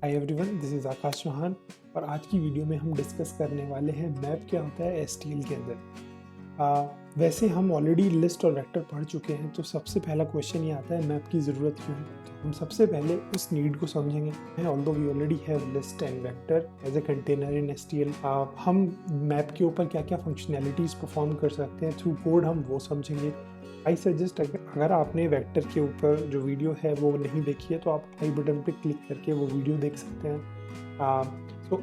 Hi everyone, this is आकाश चौहान और आज की वीडियो में हम डिस्कस करने वाले हैं मैप क्या होता है एसटीएल के अंदर। वैसे हम ऑलरेडी लिस्ट और वेक्टर पढ़ चुके हैं, तो सबसे पहला क्वेश्चन ये आता है मैप की ज़रूरत क्यों है। तो हम सबसे पहले उस नीड को समझेंगे। Although we already have list and vector as a container in STL, हम मैप के ऊपर क्या क्या फंक्शनैलिटीज़ परफॉर्म कर सकते हैं थ्रू कोड, हम वो समझेंगे। आई सजेस्ट अगर आपने वेक्टर के ऊपर जो वीडियो है वो नहीं देखी है तो आप आई बटन पे क्लिक करके वो वीडियो देख सकते हैं। सो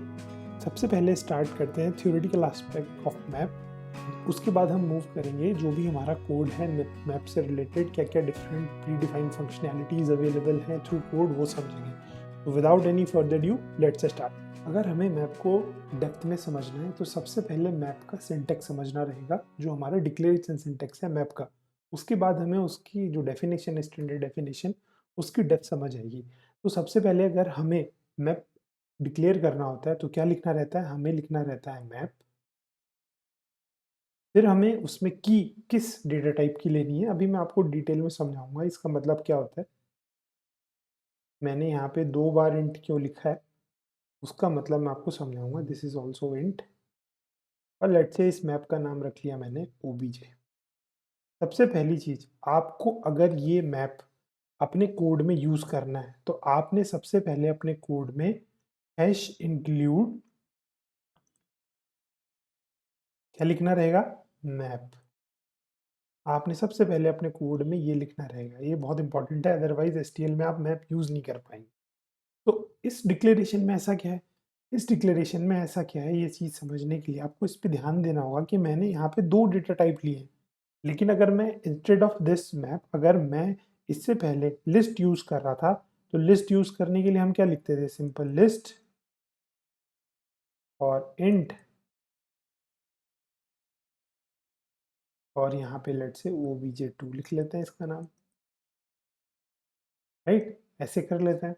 सबसे पहले स्टार्ट करते हैं थ्योरेटिकल एस्पेक्ट ऑफ मैप। उसके बाद हम मूव करेंगे जो भी हमारा कोड है मैप से रिलेटेड, क्या क्या different pre defined functionalities available हैं थ्रू कोड, वो समझेंगे। तो without any further due let's start. अगर हमें मैप को डेप्थ में समझना है तो सबसे पहले मैप का सिंटैक्स समझना रहेगा, जो हमारा डिक्लेरेशन सिंटैक्स है मैप का। उसके बाद हमें उसकी जो डेफिनेशन है, स्टैंडर्ड डेफिनेशन, उसकी डेप्थ समझ आएगी। तो सबसे पहले अगर हमें मैप डिक्लेयर करना होता है तो क्या लिखना रहता है, हमें लिखना रहता है मैप। फिर हमें उसमें की किस डेटा टाइप की लेनी है, अभी मैं आपको डिटेल में समझाऊंगा इसका मतलब क्या होता है। मैंने यहाँ पे 2 बार इंट क्यों लिखा है उसका मतलब मैं आपको समझाऊंगा। दिस इज ऑल्सो इंट, और लेट्स से इस मैप का नाम रख लिया मैंने ओबीजे। सबसे पहली चीज, आपको अगर ये मैप अपने कोड में यूज करना है तो आपने सबसे पहले अपने कोड में हैश इंक्लूड क्या लिखना रहेगा, मैप। आपने सबसे पहले अपने कोड में ये लिखना रहेगा, ये बहुत इंपॉर्टेंट है, अदरवाइज एसटीएल में आप मैप यूज नहीं कर पाएंगे। तो इस डिक्लेरेशन में ऐसा क्या है, इस डिक्लेरेशन में ऐसा क्या है, ये चीज समझने के लिए आपको इस पे ध्यान देना होगा कि मैंने यहाँ पे 2 डेटा टाइप लिए हैं। लेकिन अगर मैं इंस्टेड ऑफ दिस मैप, अगर मैं इससे पहले लिस्ट यूज कर रहा था, तो लिस्ट यूज करने के लिए हम क्या लिखते थे, सिंपल लिस्ट और इंट, और यहाँ पे लेट से obj2 लिख लेते हैं इसका नाम, राइट, ऐसे कर लेते हैं।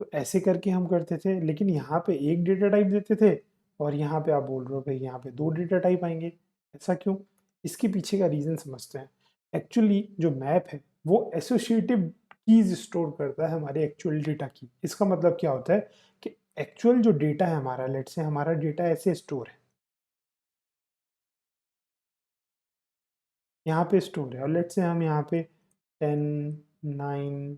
तो ऐसे करके हम करते थे, लेकिन यहाँ पे एक डेटा टाइप देते थे और यहाँ पे आप बोल रहे हो भाई यहाँ पे 2 डेटा टाइप आएंगे, ऐसा क्यों। इसके पीछे का रीजन समझते हैं। एक्चुअली जो मैप है वो एसोसिएटिव कीज स्टोर करता है हमारे एक्चुअल डेटा की। इसका मतलब क्या होता है कि एक्चुअल जो डेटा है हमारा, लेट से हमारा डेटा ऐसे स्टोर है, यहाँ पे स्टोर है, और लेट से हम यहाँ पे 10, 9,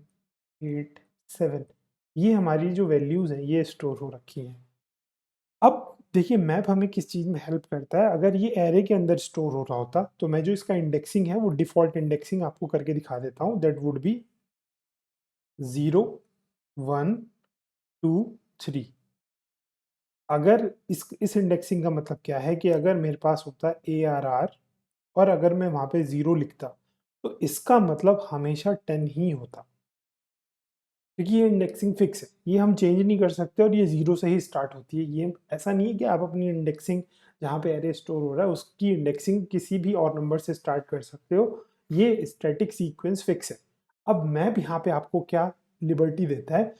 8, 7, ये हमारी जो वैल्यूज हैं ये स्टोर हो रखी हैं। अब देखिए मैप हमें किस चीज़ में हेल्प करता है। अगर ये एरे के अंदर स्टोर हो रहा होता तो मैं जो इसका इंडेक्सिंग है वो डिफ़ॉल्ट इंडेक्सिंग आपको करके दिखा देता हूँ। That would be 0, 1, 2, 3। अगर इस इंडेक्सिंग का मतलब क्या है कि अगर मेरे पास होता ARR और अगर मैं वहाँ पे 0 लिखता तो इसका मतलब हमेशा 10 ही होता, क्योंकि ये इंडेक्सिंग फिक्स है, ये हम चेंज नहीं कर सकते और ये 0 से ही स्टार्ट होती है। ये ऐसा नहीं है कि आप अपनी इंडेक्सिंग जहाँ पे एरे स्टोर हो रहा है उसकी इंडेक्सिंग किसी भी और नंबर से स्टार्ट कर सकते हो, ये स्टैटिक सीक्वेंस फिक्स है। अब मैप यहाँ पे आपको क्या लिबर्टी देता है,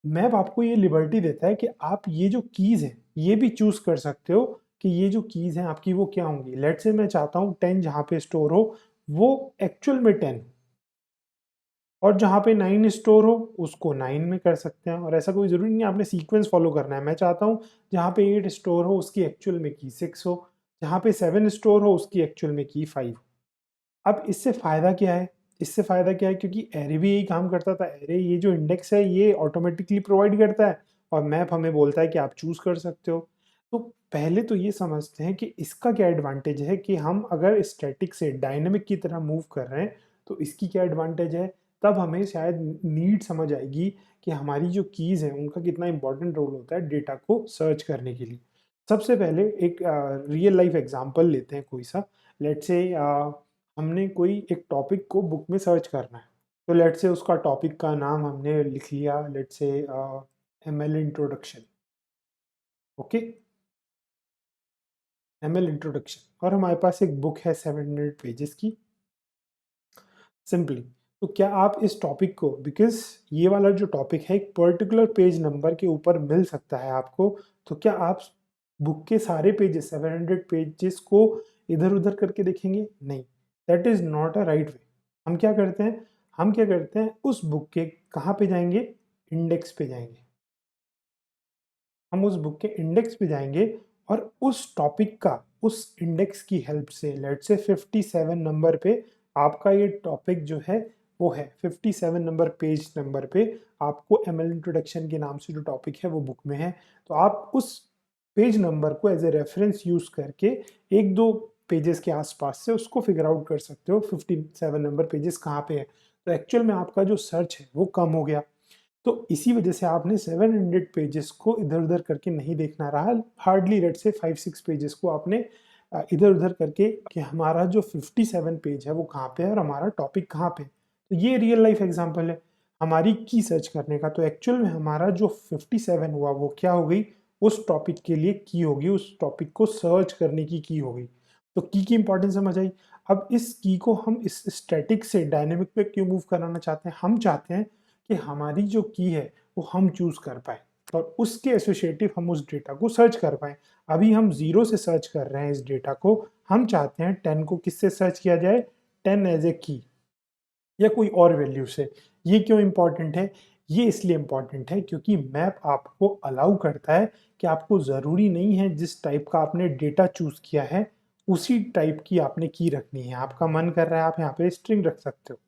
मैप आपको ये लिबर्टी देता है कि आप ये जो कीज है ये भी चूज कर सकते हो कि ये जो कीज हैं आपकी वो क्या होंगी। लेट से मैं चाहता हूँ 10 जहाँ पे स्टोर हो वो एक्चुअल में 10, और जहाँ पे 9 स्टोर हो उसको 9 में कर सकते हैं। और ऐसा कोई ज़रूरी नहीं है आपने सीक्वेंस फॉलो करना है। मैं चाहता हूँ जहाँ पे 8 स्टोर हो उसकी एक्चुअल में की 6 हो, जहाँ पे 7 स्टोर हो उसकी एक्चुअल में की 5 हो। अब इससे फ़ायदा क्या है, इससे फ़ायदा क्या है, क्योंकि एरे भी यही काम करता था। एरे ये जो इंडेक्स है ये ऑटोमेटिकली प्रोवाइड करता है और मैप हमें बोलता है कि आप चूज़ कर सकते हो। तो पहले तो ये समझते हैं कि इसका क्या एडवांटेज है कि हम अगर स्टैटिक से डायनेमिक की तरह मूव कर रहे हैं तो इसकी क्या एडवांटेज है। तब हमें शायद नीड समझ आएगी कि हमारी जो कीज़ हैं उनका कितना इंपॉर्टेंट रोल होता है डेटा को सर्च करने के लिए। सबसे पहले एक रियल लाइफ एग्जांपल लेते हैं कोई सा। लेट्स से हमने कोई एक टॉपिक को बुक में सर्च करना है, तो लेट्स से उसका टॉपिक का नाम हमने लिख लिया, let's say ML introduction. Okay, ML introduction, और हमारे पास एक बुक है 700 पेजेस की, सिंपली। तो क्या आप इस टॉपिक को, बिकॉज ये वाला जो टॉपिक है एक पर्टिकुलर पेज नंबर के ऊपर मिल सकता है आपको, तो क्या आप बुक के सारे पेजेस 700 पेजेस को इधर उधर करके देखेंगे, नहीं, that is not a right way. हम क्या करते हैं, हम क्या करते हैं उस बुक के कहाँ पे जाएंगे, इंडेक्स पे जाएंगे। हम उस बुक के इंडेक्स पे जाएंगे और उस टॉपिक का उस इंडेक्स की हेल्प से लेट्स से 57 नंबर पे आपका ये टॉपिक जो है वो है 57 नंबर पेज नंबर पे आपको एमएल इंट्रोडक्शन के नाम से जो टॉपिक है वो बुक में है। तो आप उस पेज नंबर को एज ए रेफरेंस यूज करके एक दो पेजेस के आसपास से उसको फिगर आउट कर सकते हो 57 नंबर पेजेस कहाँ पे है। तो एक्चुअल में आपका जो सर्च है वो कम हो गया। तो इसी वजह से आपने 700 पेजेस को इधर उधर करके नहीं देखना रहा। हार्डली रेट से 5-6 पेजेस को आपने इधर उधर करके कि हमारा जो 57 पेज है वो कहाँ पे है और हमारा टॉपिक कहाँ पे है। तो ये रियल लाइफ एग्जांपल है हमारी की सर्च करने का। तो एक्चुअल में हमारा जो 57 हुआ वो क्या हो गई, उस टॉपिक के लिए की होगी, उस टॉपिक को सर्च करने की होगी। तो की इंपॉर्टेंस समझ आई। अब इस की को हम इस स्टैटिक से डायनेमिक पे क्यों मूव कराना चाहते हैं, हम चाहते हैं कि हमारी जो की है वो हम चूज कर पाए और उसके एसोसिएटिव हम उस डेटा को सर्च कर पाए। अभी हम 0 से सर्च कर रहे हैं इस डेटा को, हम चाहते हैं 10 को किससे सर्च किया जाए, 10 एज ए की या कोई और वैल्यू से। ये क्यों इंपॉर्टेंट है, ये इसलिए इंपॉर्टेंट है क्योंकि मैप आपको अलाउ करता है कि आपको ज़रूरी नहीं है जिस टाइप का आपने डेटा चूज किया है उसी टाइप की आपने की रखनी है। आपका मन कर रहा है आप यहाँ पे स्ट्रिंग रख सकते हो।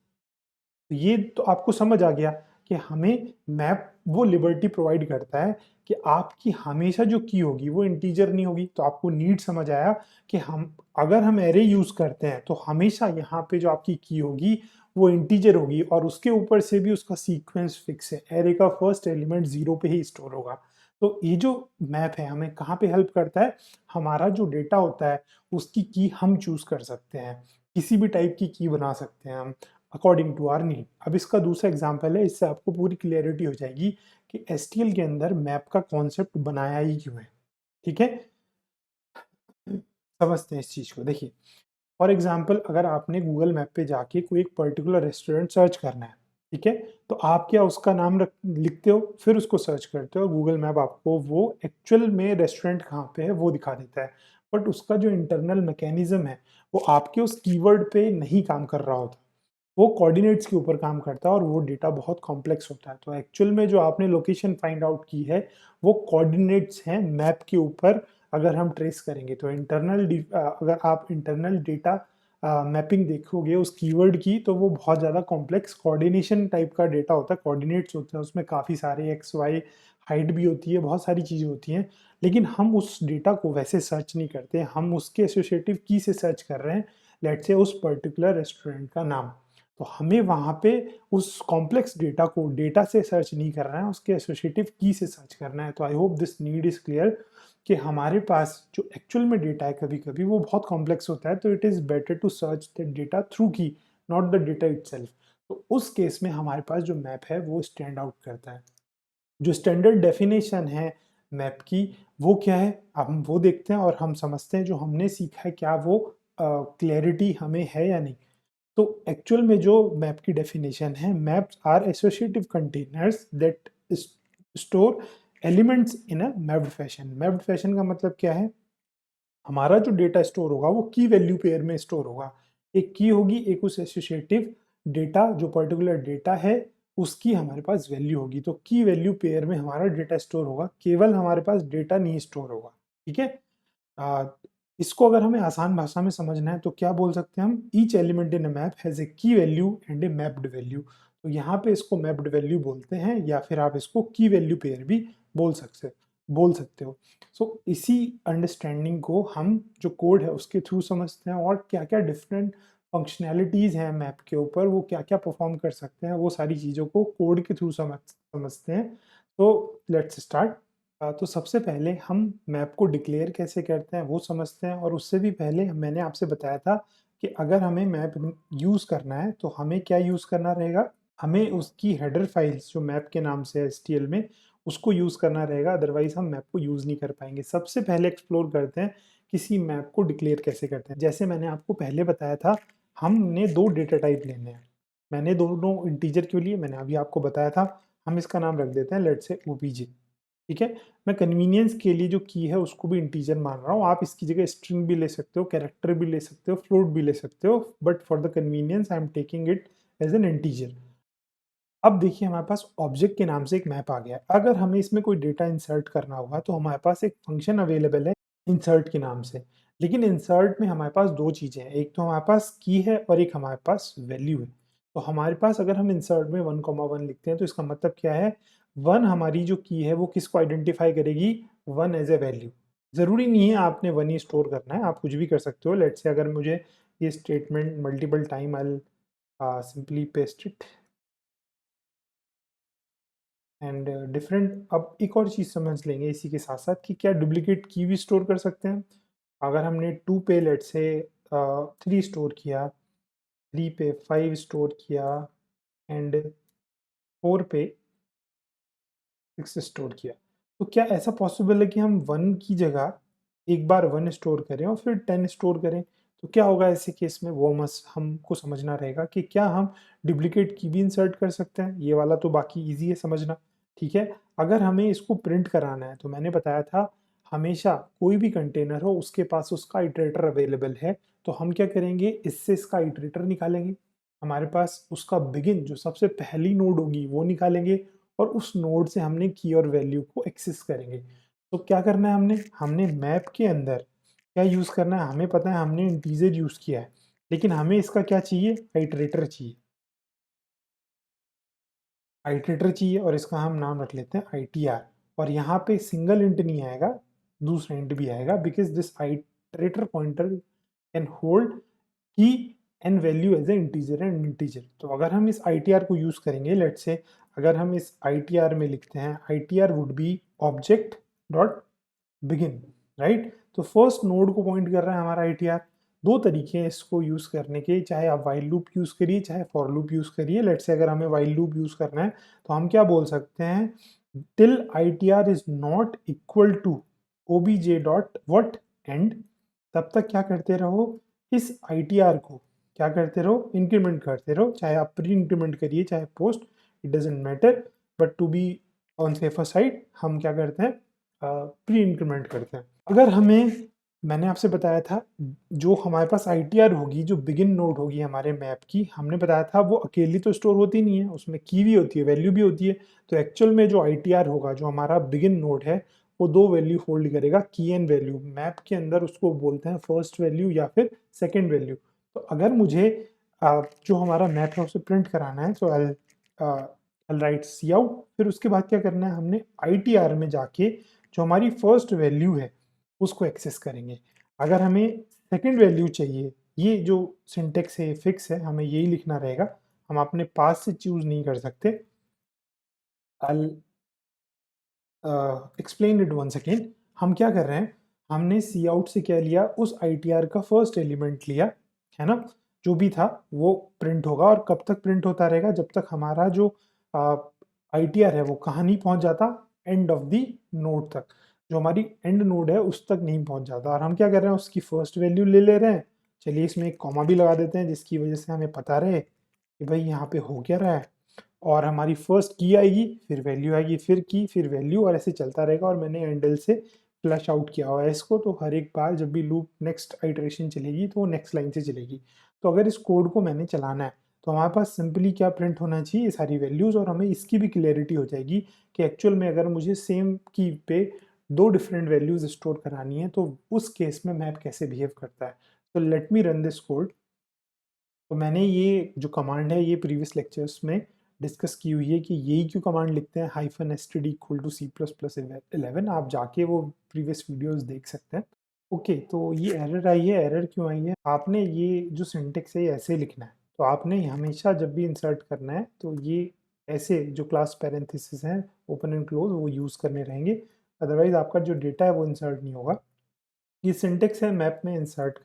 तो ये तो आपको समझ आ गया कि हमें मैप वो लिबर्टी प्रोवाइड करता है कि आपकी हमेशा जो की होगी वो इंटीजर नहीं होगी। तो आपको नीड समझ आया कि हम अगर हम एरे यूज करते हैं तो हमेशा यहाँ पे जो आपकी की होगी वो इंटीजर होगी और उसके ऊपर से भी उसका सीक्वेंस फिक्स है। एरे का फर्स्ट एलिमेंट 0 पे ही स्टोर होगा। तो ये जो मैप है हमें कहाँ पे हेल्प करता है, हमारा जो डेटा होता है उसकी की हम चूज कर सकते हैं, किसी भी टाइप की बना सकते हैं हम अकॉर्डिंग टू आर नीड। अब इसका दूसरा एग्जांपल है, इससे आपको पूरी क्लियरिटी हो जाएगी कि एसटीएल के अंदर मैप का कॉन्सेप्ट बनाया ही क्यों है। ठीक है, समझते हैं इस चीज को। देखिए फॉर एग्जाम्पल अगर आपने गूगल मैप पे जाके कोई एक पर्टिकुलर रेस्टोरेंट सर्च करना है, ठीक है, तो आप क्या उसका नाम लिखते हो फिर उसको सर्च करते हो, गूगल मैप आपको वो एक्चुअल में रेस्टोरेंट कहाँ पे है वो दिखा देता है। बट उसका जो इंटरनल मैकेनिज्म है वो आपके उस कीवर्ड पे नहीं काम कर रहा होता, वो कोऑर्डिनेट्स के ऊपर काम करता है और वो डेटा बहुत कॉम्प्लेक्स होता है। तो एक्चुअल में जो आपने लोकेशन फाइंड आउट की है वो कोऑर्डिनेट्स हैं मैप के ऊपर। अगर हम ट्रेस करेंगे तो अगर आप इंटरनल डेटा मैपिंग देखोगे उस कीवर्ड की तो वो बहुत ज़्यादा कॉम्प्लेक्स कोऑर्डिनेशन टाइप का डेटा होता है, कोऑर्डिनेट्स होते हैं उसमें काफ़ी सारे एक्स वाई हाइट भी होती है, बहुत सारी चीज़ें होती हैं। लेकिन हम उस डेटा को वैसे सर्च नहीं करते, हम उसके एसोसिएटिव की से सर्च कर रहे हैं, लेट्स से उस पर्टिकुलर रेस्टोरेंट का नाम। तो हमें वहाँ पे उस कॉम्प्लेक्स डेटा को डेटा से सर्च नहीं करना है, उसके एसोसिएटिव की से सर्च करना है। तो I hope this need is clear कि हमारे पास जो एक्चुअल में डेटा है कभी कभी वो बहुत कॉम्प्लेक्स होता है, तो it is better to search the data through key, not the data itself. तो उस केस में हमारे पास जो मैप है वो स्टैंड आउट करता है। जो स्टैंडर्ड डेफिनेशन है मैप की वो क्या है, अब हम वो देखते हैं और हम समझते हैं जो हमने सीखा है क्या वो क्लैरिटी हमें है या नहीं। तो एक्चुअल में जो मैप की डेफिनेशन है, maps are associative containers that store elements in a mapped fashion. Mapped fashion का मतलब क्या है, हमारा जो डेटा स्टोर होगा वो की वैल्यू पेयर में स्टोर होगा। एक की होगी, एक उस एसोसिएटिव डेटा जो पर्टिकुलर डेटा है उसकी हमारे पास वैल्यू होगी। तो की वैल्यू पेयर में हमारा डेटा स्टोर होगा, केवल हमारे पास डेटा नहीं स्टोर होगा। ठीक है, आ, इसको अगर हमें आसान भाषा में समझना है तो क्या बोल सकते हैं हम, each element in a map has a key value and a mapped value. तो यहाँ पे इसको मैप्ड वैल्यू बोलते हैं या फिर आप इसको की वैल्यू पेयर भी बोल सकते बोल सकते हो। सो इसी अंडरस्टैंडिंग को हम जो कोड है उसके थ्रू समझते हैं और क्या क्या डिफरेंट फंक्शनैलिटीज़ हैं मैप के ऊपर, वो क्या क्या परफॉर्म कर सकते हैं, वो सारी चीज़ों को कोड के थ्रू समझते हैं। तो लेट्स स्टार्ट। तो सबसे पहले हम मैप को डिक्लेयर कैसे करते हैं वो समझते हैं, और उससे भी पहले मैंने आपसे बताया था कि अगर हमें मैप यूज़ करना है तो हमें क्या यूज़ करना रहेगा, हमें उसकी हेडर फाइल्स जो मैप के नाम से है एसटीएल में उसको यूज़ करना रहेगा, अदरवाइज हम मैप को यूज़ नहीं कर पाएंगे। सबसे पहले एक्सप्लोर करते हैं किसी मैप को डिक्लेयर कैसे करते हैं। जैसे मैंने आपको पहले बताया था हमने दो डेटा टाइप लेने हैं, मैंने दोनों इंटीजर के लिए मैंने अभी आपको बताया था, हम इसका नाम रख देते हैं लेट्स से ओपीजे। ठीक है, मैं कन्वीनियंस के लिए जो की है उसको भी इंटीजर मान रहा हूँ, आप इसकी जगह स्ट्रिंग भी ले सकते हो, कैरेक्टर भी ले सकते हो, फ्लोट भी ले सकते हो, but for the convenience I am taking it as an integer. अब देखिए हमारे पास ऑब्जेक्ट के नाम से एक मैप आ गया है। अगर हमें इसमें कोई डेटा इंसर्ट करना होगा तो हमारे पास एक फंक्शन अवेलेबल है इंसर्ट के नाम से। लेकिन इंसर्ट में हमारे पास 2 चीज़ें हैं, एक तो हमारे पास की है और एक हमारे पास वैल्यू है। तो हमारे पास अगर हम इंसर्ट में 1, 1 लिखते हैं तो इसका मतलब क्या है? 1 हमारी जो की है वो किसको आइडेंटिफ़ाई करेगी? 1 एज़ अ वैल्यू। ज़रूरी नहीं है आपने 1 ही स्टोर करना है, आप कुछ भी कर सकते हो। लेट्स से अगर मुझे ये statement multiple time I will simply paste it and different. अब एक और चीज़ समझ लेंगे इसी के साथ-साथ कि क्या डुप्लीकेट की भी स्टोर कर सकते हैं? अगर हमने 2 पे लेट्स से 3 स्टोर किया, 3 पे 5 स्टोर किया एंड 4 पे 6 स्टोर किया। तो क्या ऐसा पॉसिबल है कि हम 1 की जगह एक बार 1 स्टोर करें और फिर 10 स्टोर करें? तो क्या होगा ऐसे केस में? वो मस हमको समझना रहेगा कि क्या हम डुप्लीकेट की भी इंसर्ट कर सकते हैं? ये वाला तो बाकी ईज़ी है समझना, ठीक है? अगर हमें इसको प्रिंट कराना है तो मैंने बताया था हमेशा कोई भी कंटेनर हो उसके पास उसका इटरेटर अवेलेबल है, तो हम क्या करेंगे इससे इसका इटरेटर निकालेंगे। हमारे पास उसका बिगिन जो सबसे पहली नोड होगी वो निकालेंगे और उस नोड से हमने की और वैल्यू को एक्सेस करेंगे। तो क्या करना है हमने? हमने मैप के अंदर क्या यूज़ करना है? हमें पता है हमने इंटीजर यूज़ किया है, लेकिन हमें इसका क्या चाहिए? आइटरेटर चाहिए। आइटरेटर चाहिए और इसका हम नाम रख लेते हैं आईटीआर और यहाँ पे सिंगल इंट नहीं आएगा, दूसरा इंट भी आएगा because this iterator pointer can hold key and value as a integer and integer. तो अगर हम इस आईटीआर को यूज़ करेंगे लेट्स से अगर हम इस आईटीआर में लिखते हैं ITR would be object dot begin, right? तो फर्स्ट नोड को पॉइंट कर रहा है हमारा आईटीआर। 2 तरीके हैं इसको यूज़ करने के, चाहे आप व्हाइल लूप यूज़ करिए, चाहे फॉर लूप यूज़ करिए। लेट्स से अगर हमें व्हाइल लूप यूज़ करना है, तो हम क्या बोल सकते हैं? Till ITR is not equal to OBJ dot what एंड तब तक क्या करते रहो, इस आईटीआर को क्या करते रहो? इंक्रीमेंट करते रहो, चाहे आप प्री इंक्रीमेंट करिए, चाहे post, it doesn't matter. But to be on safer side हम क्या करते हैं? प्री इंक्रीमेंट करते हैं। अगर हमें मैंने आपसे बताया था जो हमारे पास आईटीआर होगी, जो बिगिन नोड होगी हमारे मैप की, हमने बताया था वो अकेली तो स्टोर होती नहीं है, उसमें की भी होती है, वैल्यू भी होती है। तो एक्चुअल में जो आईटीआर होगा, जो हमारा बिगिन नोड है, वो 2 वैल्यू होल्ड करेगा, की एंड वैल्यू। मैप के अंदर उसको बोलते हैं फर्स्ट वैल्यू या फिर सेकंड वैल्यू। तो अगर मुझे जो हमारा मैप है उसे प्रिंट कराना है तो आई राइट सी आउट, फिर उसके बाद क्या करना है हमने आईटीआर में जाके जो हमारी फर्स्ट वैल्यू है उसको एक्सेस करेंगे। अगर हमें सेकंड वैल्यू चाहिए, ये जो सिंटेक्स है फिक्स है, हमें यही लिखना रहेगा, हम अपने पास से चूज़ नहीं कर सकते। I explain it once again. हम क्या कर रहे हैं, हमने सी आउट से क्या लिया, उस आईटीआर का फर्स्ट एलिमेंट लिया, है ना? जो भी था वो प्रिंट होगा और कब तक प्रिंट होता रहेगा? जब तक हमारा जो आईटीआर है वो कहाँ नहीं पहुँच जाता? एंड ऑफ द नोड तक। जो हमारी एंड नोड है उस तक नहीं पहुँच जाता और हम क्या कर रहे हैं उसकी फर्स्ट वैल्यू ले ले रहे हैं। चलिए इसमें एक कॉमा भी लगा देते हैं जिसकी वजह से हमें पता रहे कि भाई यहाँ पे हो क्या रहा है। और हमारी फर्स्ट की आएगी, फिर वैल्यू आएगी, फिर की, फिर वैल्यू और ऐसे चलता रहेगा और मैंने एंडल से फ्लश आउट किया हुआ है इसको, तो हर एक बार जब भी लूप नेक्स्ट आइटरेशन चलेगी तो वो नेक्स्ट लाइन से चलेगी। तो अगर इस कोड को मैंने चलाना है तो हमारे पास सिंपली क्या प्रिंट होना चाहिए, ये सारी वैल्यूज़, और हमें इसकी भी क्लैरिटी हो जाएगी कि एक्चुअल में अगर मुझे सेम की पे 2 डिफरेंट वैल्यूज़ स्टोर करानी है तो उस केस में मैप कैसे बिहेव करता है। तो late me run this code. तो मैंने ये जो कमांड है ये प्रीवियस लेक्चर्स में डिस्कस की हुई है कि यही क्यों कमांड लिखते हैं -std इक्वल टू C++11, आप जाके वो प्रीवियस वीडियोस देख सकते हैं। ओके, तो ये एरर आई है, एरर क्यों आई है? आपने ये जो सिंटेक्स है ये ऐसे लिखना है, तो आपने हमेशा जब भी इंसर्ट करना है तो ये ऐसे जो क्लास पैरेंथेसिस हैं ओपन एंड क्लोज वो यूज़ करने रहेंगे, अदरवाइज आपका जो डेटा है वो इंसर्ट नहीं होगा। ये सिंटेक्स है मैप में इंसर्ट।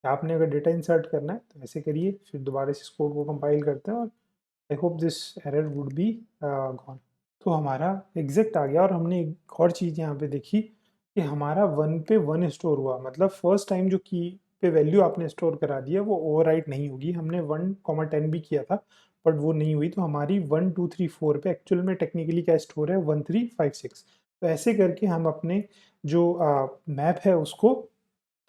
आपने अगर डेटा इंसर्ट करना है तो ऐसे करिए, फिर दोबारा से इस कोड को कंपाइल करते हैं और I hope this error would be gone. तो हमारा एग्जैक्ट आ गया और हमने एक और चीज़ यहाँ पे देखी कि हमारा 1 पे 1 स्टोर हुआ, मतलब फर्स्ट टाइम जो की पे वैल्यू आपने स्टोर करा दी है वो ओवरराइट नहीं होगी। हमने 1, 10 भी किया था बट वो नहीं हुई, तो हमारी 1, 2, 3, 4 पे एक्चुअल में टेक्निकली क्या स्टोर है 1, 3, 5, 6। तो ऐसे करके हम अपने जो मैप है उसको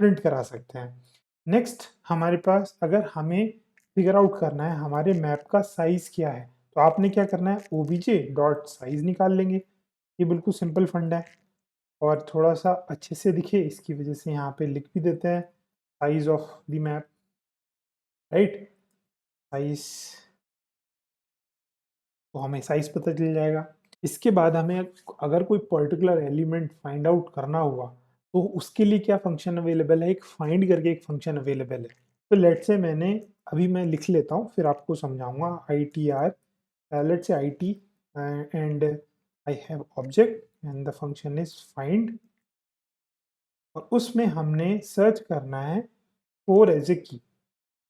प्रिंट करा सकते हैं। नेक्स्ट हमारे पास अगर हमें फिगर आउट करना है हमारे मैप का साइज़ क्या है, तो आपने क्या करना है, ओबीजे डॉट साइज निकाल लेंगे। ये बिल्कुल सिंपल फंडा है और थोड़ा सा अच्छे से दिखे इसकी वजह से यहाँ पे लिख भी देते हैं size of the map, right. Size, तो हमें साइज पता चल जाएगा। इसके बाद हमें अगर कोई पर्टिकुलर एलिमेंट फाइंड आउट करना हुआ तो उसके लिए क्या फंक्शन अवेलेबल है, एक फाइंड करके एक फंक्शन अवेलेबल है। तो लेट से मैं लिख लेता हूँ फिर आपको समझाऊंगा। आई टी आर, लेट से I T and I have object and the function is find, और उसमें हमने सर्च करना है फॉर एज ए की।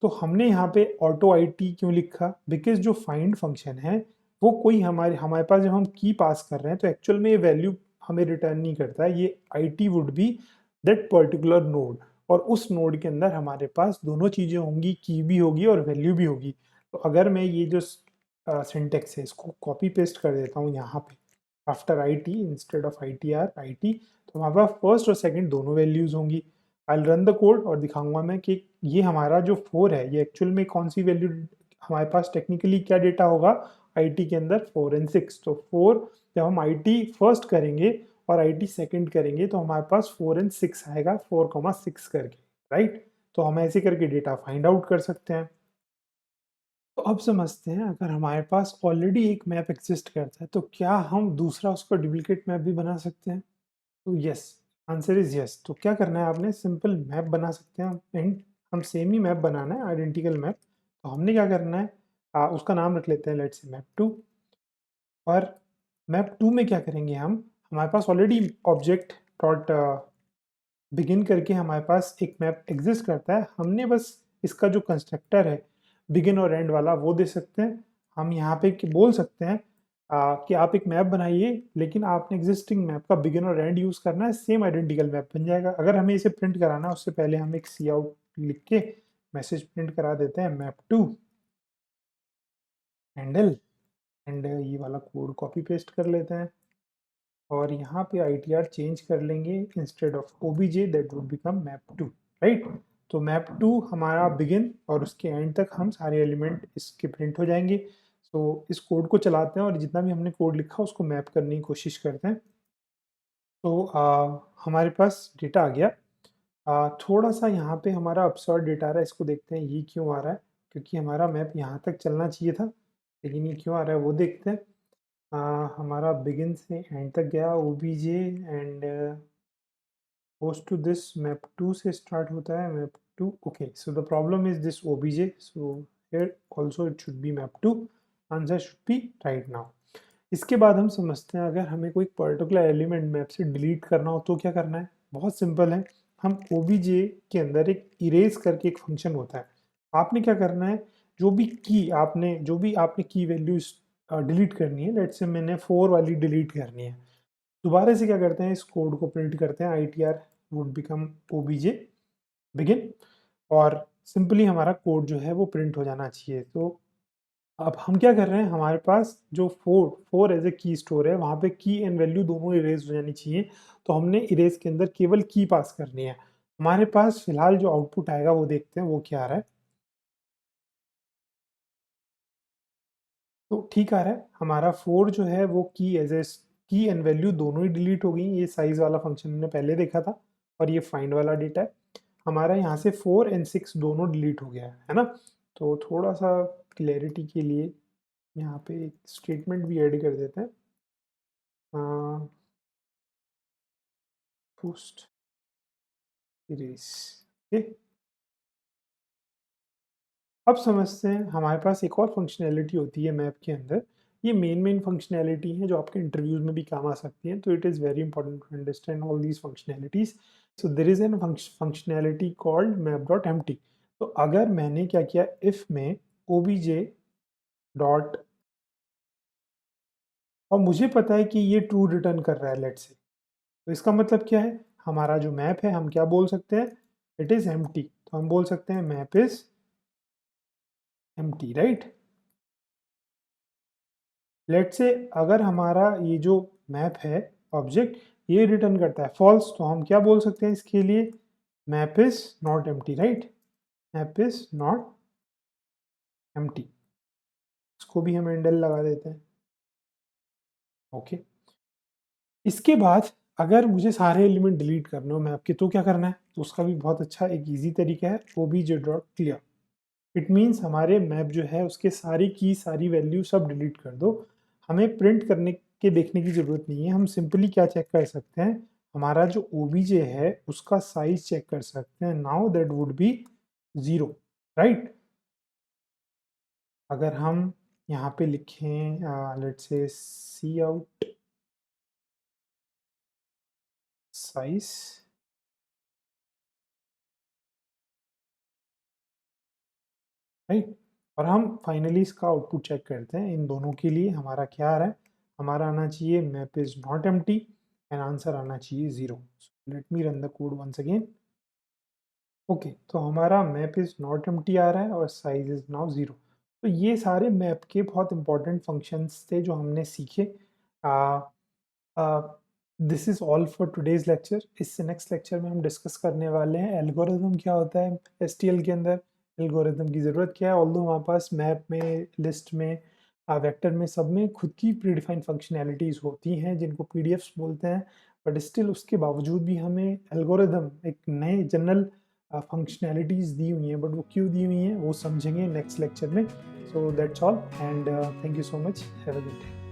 तो हमने यहाँ पे ऑटो आई टी क्यों लिखा, बिकॉज जो फाइंड फंक्शन है वो कोई हमारे हमारे पास जब हम की पास कर रहे हैं तो एक्चुअल में ये वैल्यू हमें रिटर्न नहीं करता है। ये I T would be that particular node, और उस नोड के अंदर हमारे पास दोनों चीज़ें होंगी, की भी होगी और वैल्यू भी होगी। तो अगर मैं ये जो सिंटेक्स है इसको कॉपी पेस्ट कर देता हूँ यहाँ पे, after I T instead of I T R I T, तो हमारे पास फर्स्ट और सेकंड दोनों वैल्यूज होंगी। आई रन द कोड और दिखाऊंगा मैं कि ये हमारा जो 4 है ये एक्चुअल में कौन सी वैल्यू, हमारे पास टेक्निकली क्या डेटा होगा आईटी के अंदर 4 एंड 6। तो 4 जब हम आईटी फर्स्ट करेंगे और आईटी सेकंड करेंगे तो हमारे पास 4 एंड 6 आएगा, 4,6 करके, राइट। तो हम ऐसे करके डेटा फाइंड आउट कर सकते हैं। तो अब समझते हैं, अगर हमारे पास ऑलरेडी एक मैप एग्जिस्ट करता है तो क्या हम दूसरा उसका डुप्लीकेट मैप भी बना सकते हैं? तो यस, आंसर इज यस। तो क्या करना है, आपने सिंपल मैप बना सकते हैं एंड हम सेम ही मैप बनाना है, आइडेंटिकल मैप। तो हमने क्या करना है, उसका नाम रख लेते हैं लेट्स से मैप 2। और मैप 2 में क्या करेंगे हम, हमारे पास ऑलरेडी ऑब्जेक्ट डॉट बिगिन करके हमारे पास एक मैप एग्जिस्ट करता है। हमने बस इसका जो कंस्ट्रक्टर है बिगिन और एंड वाला वो दे सकते हैं। हम यहाँ पे बोल सकते हैं कि आप एक मैप बनाइए लेकिन आपने एग्जिस्टिंग मैप का बिगिन और एंड यूज करना है, सेम आइडेंटिकल मैप बन जाएगा। अगर हमें इसे प्रिंट कराना है उससे पहले हम एक सी आउट लिख के मैसेज प्रिंट करा देते हैं, मैप 2 हैंडल, एंड ये वाला कोड कॉपी पेस्ट कर लेते हैं और यहाँ पे आईटीआर चेंज कर लेंगे, instead of OBJ that would become map 2, right. तो मैप 2 हमारा बिगिन और उसके एंड तक हम सारे एलिमेंट इसके प्रिंट हो जाएंगे। तो इस कोड को चलाते हैं और जितना भी हमने कोड लिखा उसको मैप करने की कोशिश करते हैं। तो हमारे पास डेटा आ गया। थोड़ा सा यहाँ पे हमारा अपसर्ड डेटा आ रहा है, इसको देखते हैं ये क्यों आ रहा है, क्योंकि हमारा मैप यहाँ तक चलना चाहिए था लेकिन ये क्यों आ रहा है वो देखते हैं। हमारा बिगिन से एंड तक गया OBJ and goes to this map 2 से स्टार्ट होता है map 2। okay, so the problem is this obj, so here also it should be map 2, answer should be right now। इसके बाद हम समझते हैं, अगर हमें कोई पर्टिकुलर एलिमेंट मैप से डिलीट करना हो तो क्या करना है, बहुत सिंपल है। हम obj के अंदर एक इरेज करके एक फंक्शन होता है। आपने क्या करना है, जो भी आपने की वैल्यू डिलीट करनी है, लेट्स से मैंने 4 वाली डिलीट करनी है, दोबारा से क्या करते हैं, इस कोड को प्रिंट करते हैं, I T R would become OBJ begin, और सिंपली हमारा कोड जो है वो प्रिंट हो जाना चाहिए। तो अब हम क्या कर रहे हैं, हमारे पास जो 4 एज ए की स्टोर है वहाँ पे की एंड वैल्यू दोनों इरेज हो जानी चाहिए। तो हमने इरेज के अंदर केवल की पास करनी है। हमारे पास फिलहाल जो आउटपुट आएगा वो देखते हैं वो क्या आ रहा है। तो ठीक आ रहा है, हमारा 4 जो है वो की एंड वैल्यू दोनों ही डिलीट हो गई। ये साइज वाला फंक्शन हमने पहले देखा था और ये फाइंड वाला डेटा है। हमारा यहाँ से 4 एंड 6 दोनों डिलीट हो गया है ना। तो थोड़ा सा क्लैरिटी के लिए यहाँ पे एक स्टेटमेंट भी ऐड कर देते हैं, पोस्ट इरेज। अब समझते हैं, हमारे पास एक और फंक्शनैलिटी होती है मैप के अंदर। ये मेन फंक्शनैलिटी है जो आपके इंटरव्यूज में भी काम आ सकती है। तो it is very important to understand all these functionalities. So there is an functionality called map dot empty. तो अगर मैंने क्या किया, इफ में ओबीजे डॉट, और मुझे पता है कि ये ट्रू रिटर्न कर रहा है लेट से, तो इसका मतलब क्या है, हमारा जो मैप है हम क्या बोल सकते हैं, इट इज़ एम्प्टी। तो हम बोल सकते हैं map is empty, right. Let say अगर हमारा ये जो मैप है ऑब्जेक्ट ये रिटर्न करता है फॉल्स, तो हम क्या बोल सकते हैं इसके लिए, map is not empty, right. Map is not empty. इसको भी हम इंडेल लगा देते हैं। ओके, इसके बाद अगर मुझे सारे एलिमेंट डिलीट करने हो मैप के तो क्या करना है, तो उसका भी बहुत अच्छा एक इजी तरीका है, obj.clear। इट मीन्स हमारे मैप जो है उसके सारी की सारी वैल्यू सब डिलीट कर दो। हमें प्रिंट करने के देखने की ज़रूरत नहीं है, हम सिंपली क्या चेक कर सकते हैं, हमारा जो obj है उसका साइज चेक कर सकते हैं। Now that would be 0, right. अगर हम यहाँ पे लिखें let's say C out size, right, और हम फाइनली इसका आउटपुट चेक करते हैं। इन दोनों के लिए हमारा क्या आ रहा है, हमारा आना चाहिए map is not empty and answer आना चाहिए 0। Let me run the code once again. Okay, तो हमारा मैप इज नॉट एम्प्टी आ रहा है और साइज इज नाउ 0। तो ये सारे मैप के बहुत इंपॉर्टेंट फंक्शंस थे जो हमने सीखे। This is all for today's lecture. इससे नेक्स्ट लेक्चर में हम डिस्कस करने वाले हैं एल्गोरिथम क्या होता है एसटीएल के अंदर, एल्गोरिथम की ज़रूरत क्या है। ऑल्दो हमारे पास मैप में, लिस्ट में, वेक्टर में, सब में खुद की प्रीडिफाइंड फंक्शनैलिटीज़ होती हैं जिनको पीडीएफ्स बोलते हैं, बट स्टिल उसके बावजूद भी हमें एल्गोरिथम एक नए जनरल फंक्शनैलिटीज़ दी हुई हैं, बट वो क्यों दी हुई हैं वो समझेंगे नेक्स्ट लेक्चर में। So that's all and thank you so much, have a good day.